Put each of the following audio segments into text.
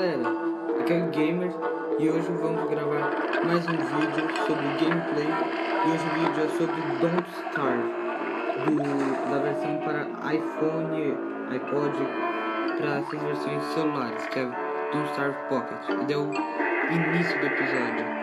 galera, aqui é o Gamer e hoje vamos gravar mais um vídeo sobre gameplay. E hoje o vídeo é sobre Don't Starve, da versão para iPhone, iPod, para essas versões celulares, que é Don't Starve Pocket. E deu início do episódio.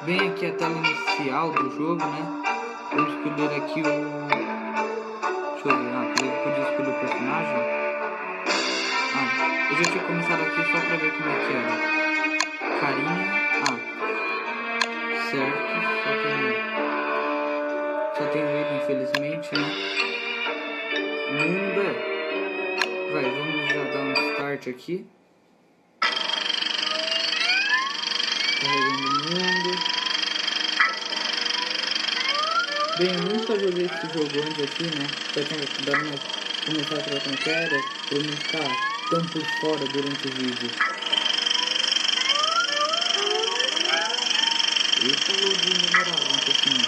Bem, aqui a tela inicial do jogo, né? Vamos escolher aqui o... Deixa eu ver, eu podia escolher o personagem. Eu já tinha começado aqui só pra ver como é que era. Carinha, certo, só tenho ele, infelizmente, né? Mundo, vamos já dar um start aqui. Carregando o mundo. Bem, eu nunca joguei esse jogo antes aqui, né? Só tinha dado uma começar a ver como que era, pra eu não ficar tão por fora durante o vídeo. Esse é o loadinho demorado um pouquinho.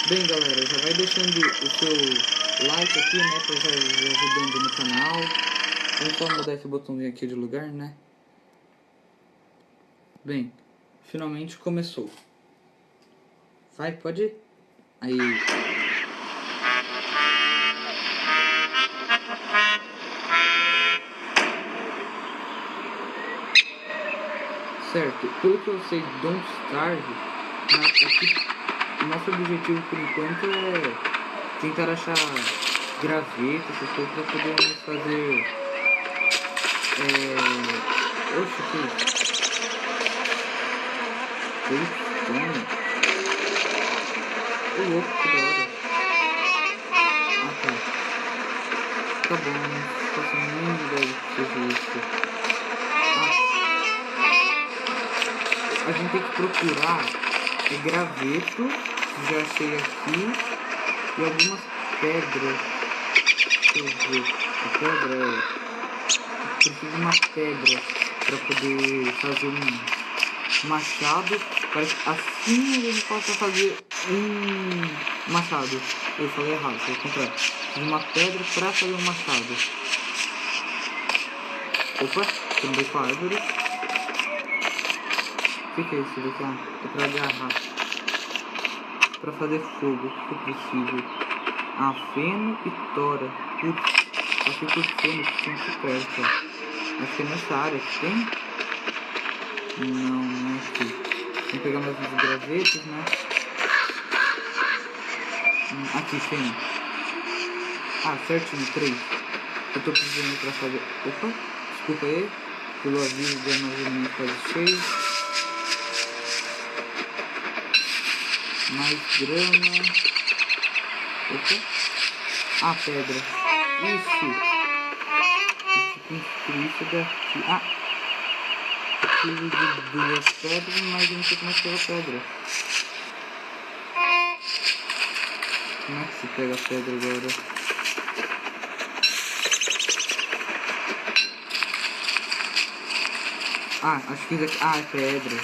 Bem, galera, já vai deixando o seu like aqui, né? Pra já ajudando no canal. Vamos só mudar esse botãozinho aqui de lugar, né? Bem, finalmente começou. Vai, pode ir. Aí. Certo, pelo que eu sei, Don't Starve, o nosso objetivo por enquanto é tentar achar gravetos, essas coisas, para podermos fazer. Oxe, que isso? Ô louco, que da hora. Tá bom, não faço a mínima ideia do que seja isso. A gente tem que procurar graveto, já achei aqui, e algumas pedras. Deixa eu ver, a pedra preciso de uma pedra para poder fazer um machado, para que assim a gente possa fazer um machado. Eu falei errado, foi o contrário. Preciso de uma pedra para fazer um machado. Opa, também com a árvore. O que é isso daqui? É para agarrar. Para fazer fogo, se possível. Feno e tora. Putz, passei por feno, que tem aqui perto. Acho que é nessa área que tem? Não é aqui. Tem que pegar mais uns gravetos, né? Aqui, feno. Certinho, 3. Eu tô precisando pra fazer... Opa, desculpa aí. Pelo aviso de armazenamento quase cheio. Mais grama. Opa. Pedra. Isso. Construir isso daqui. Preciso de 2 pedras, mas eu não sei como é que pega a pedra. Como é que se pega a pedra agora? Acho que isso aqui... é pedra.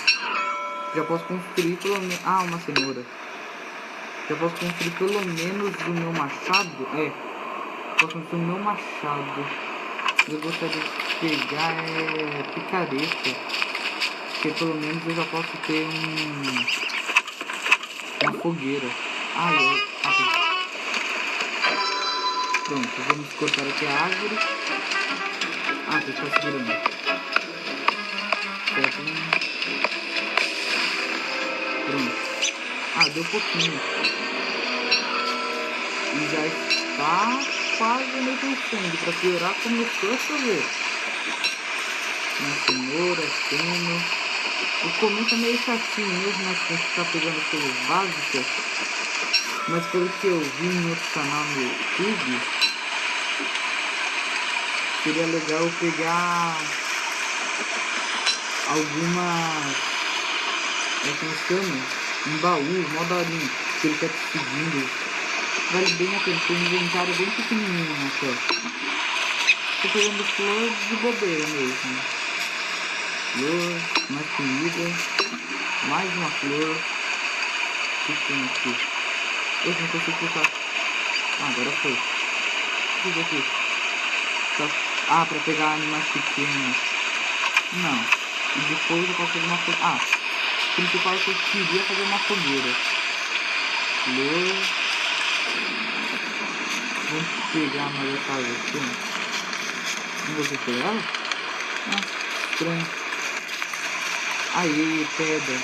Já posso construir pelo menos... uma cenoura. Já posso construir pelo menos o meu machado. Posso construir o meu machado. Eu gostaria de pegar picareta. Porque pelo menos eu já posso ter uma fogueira. Pronto, vamos cortar aqui a árvore. Você está segurando. Certo. Pronto. Deu pouquinho. E já está quase anoitecendo. Para piorar, começou a chover. Uma cenoura, feno. O começo é meio chatinho mesmo, né? Porque a gente tá pegando as coisas básicas. Mas pelo que eu vi em outro canal no YouTube, seria legal eu pegar algumas um baú, mó daorinha, que ele tá te seguindo. Vale bem a pena, tem um inventário bem pequenininho na tela. Tô pegando flor de bobeira mesmo. Flor, mais comida, mais uma flor. O que tem aqui? Eu não consigo clicar. Agora foi. O que é aqui? Pra pegar animais pequenos. Não. E depois eu posso fazer uma fogueira. O principal é que eu queria fazer uma fogueira. Flor. Vamos pegar mais essa água aqui. Não vou pegar ela? Estranho. Aí, pedra.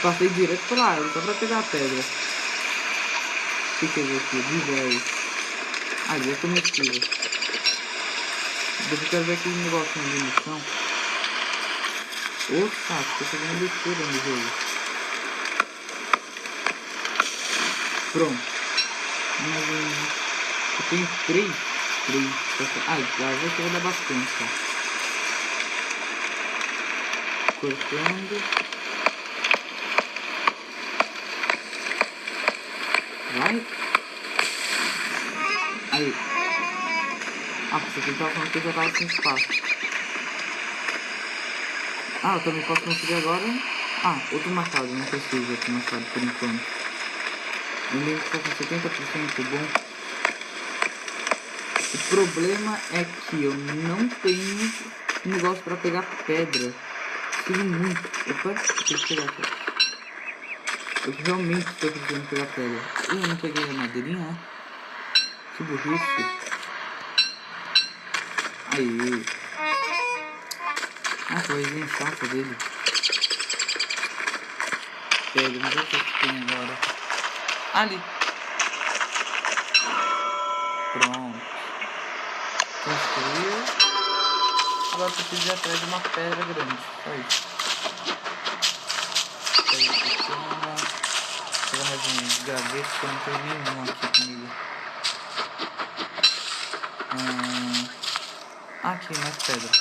Passei direto pela árvore só pra pegar a pedra. O que é isso aqui? De velho. Ali é comestível. Depois eu quero ver aquele negócio de munição. Ô saco, tô fazendo besteira no jogo. Pronto. Eu tenho 3. Já vou ter que dar bastante. Tá? Cortando. Vai. Aí. Você tava falando que eu já tava sem espaço. Eu também posso conseguir agora. Outro machado. Não preciso de outro machado por enquanto. Eu lembro que tá com 70% bom. O problema é que eu não tenho negócio pra pegar pedra. Preciso muito. Opa, eu tenho que pegar pedra. Eu realmente estou precisando pegar pedra. Eu não peguei a madeirinha, né? Que burrice. Aí. Coisinha chata dele. Pedra, não sei o que tem agora. Ali. Pronto. Construiu. Agora eu preciso ir atrás de uma pedra grande. Só isso. Pedra pequena. Vou pegar mais um graveto que eu não tenho nenhum aqui comigo. Aqui, mais pedra.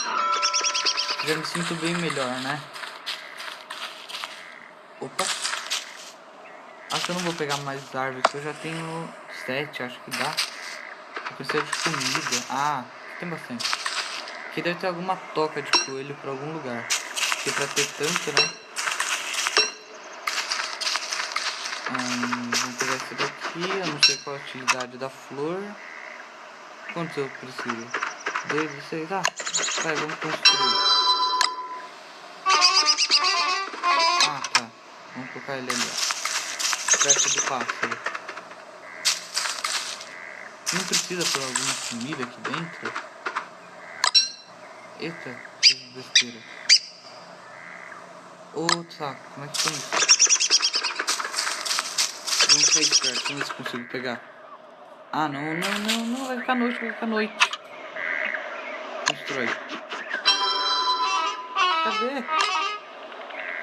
Já me sinto bem melhor, né? Opa. Acho que eu não vou pegar mais árvores, porque eu já tenho 7, acho que dá. Eu preciso de comida. Tem bastante. Aqui deve ter alguma toca de coelho pra algum lugar. Porque pra ter tanto, né? Vamos pegar esse daqui. Eu não sei qual a utilidade da flor. Quantos eu preciso? 2, 6. Vai, vamos construir. Tá. Vamos colocar ele ali, ó. Perto do pássaro. Não precisa pôr alguma comida aqui dentro? Eita, que besteira. Saco, como é que tem isso? Vamos sair de perto, vamos ver se eu consigo pegar. Não, vai ficar noite, Constrói. Cadê?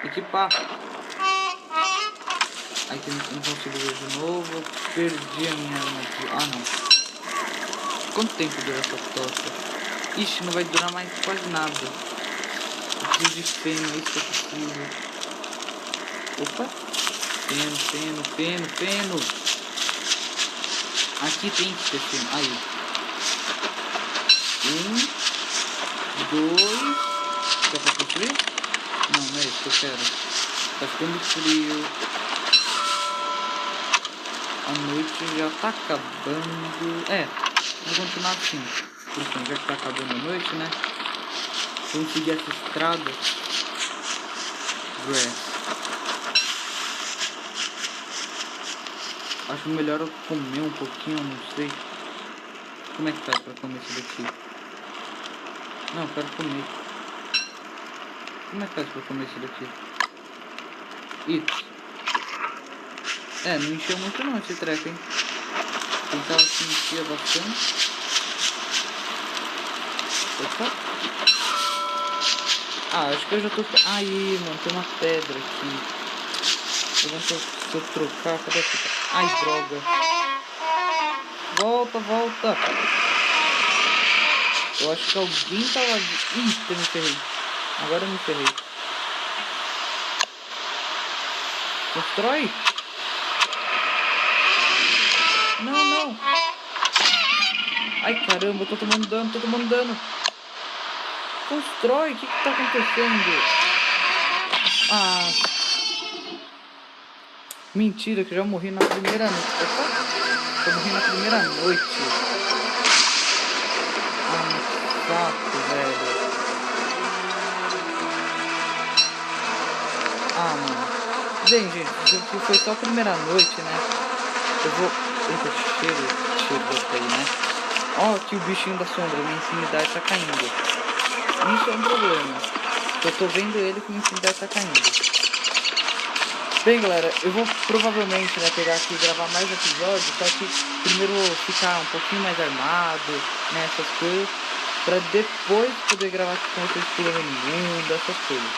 Equipar. Aí que eu não consigo ver de novo. Perdi a minha armadilha. Não. Quanto tempo dura essa tocha? Ixi, não vai durar mais quase nada. Eu preciso de feno, é isso que eu preciso. Opa. Feno. Aqui tem que ter feno. Aí. 1, 2. Dá pra construir? Não é isso que eu quero. Tá ficando frio. A noite já tá acabando. Vou continuar assim. Por enquanto, já que tá acabando a noite, né? Vamos seguir essa estrada. Grass. Acho melhor eu comer um pouquinho, eu não sei. Como é que faz pra comer isso daqui? Não, eu quero comer. Como é que faz pra comer isso daqui? Isso. Não encheu muito não esse treco, hein? Pensava que enchia bastante. Opa. Acho que eu já tô... Aí, mano, tem uma pedra aqui. Se eu trocar, cadê a fita? Ai, droga. Volta. Eu acho que alguém tava... Eita, me ferrei. Agora eu me ferrei. Constrói? Não. Ai, caramba, eu tô tomando dano. Constrói, o que tá acontecendo? Mentira, que eu já morri na primeira noite. Opa, eu morri na primeira noite. Que saco, velho. Mano. Bem, gente, foi só a primeira noite, né? Eu vou... Eita, cheiro aí, né? Ó, aqui o bichinho da sombra, minha infinidade tá caindo. Isso é um problema. Eu tô vendo ele que minha infinidade tá caindo. Bem, galera, eu vou provavelmente, né, pegar aqui e gravar mais episódios, só que primeiro ficar um pouquinho mais armado, né, essas coisas, pra depois poder gravar aqui com vocês pulando no mundo, essas coisas.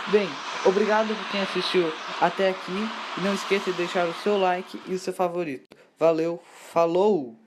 Bem, obrigado por quem assistiu até aqui, e não esqueça de deixar o seu like e o seu favorito. Valeu, falou!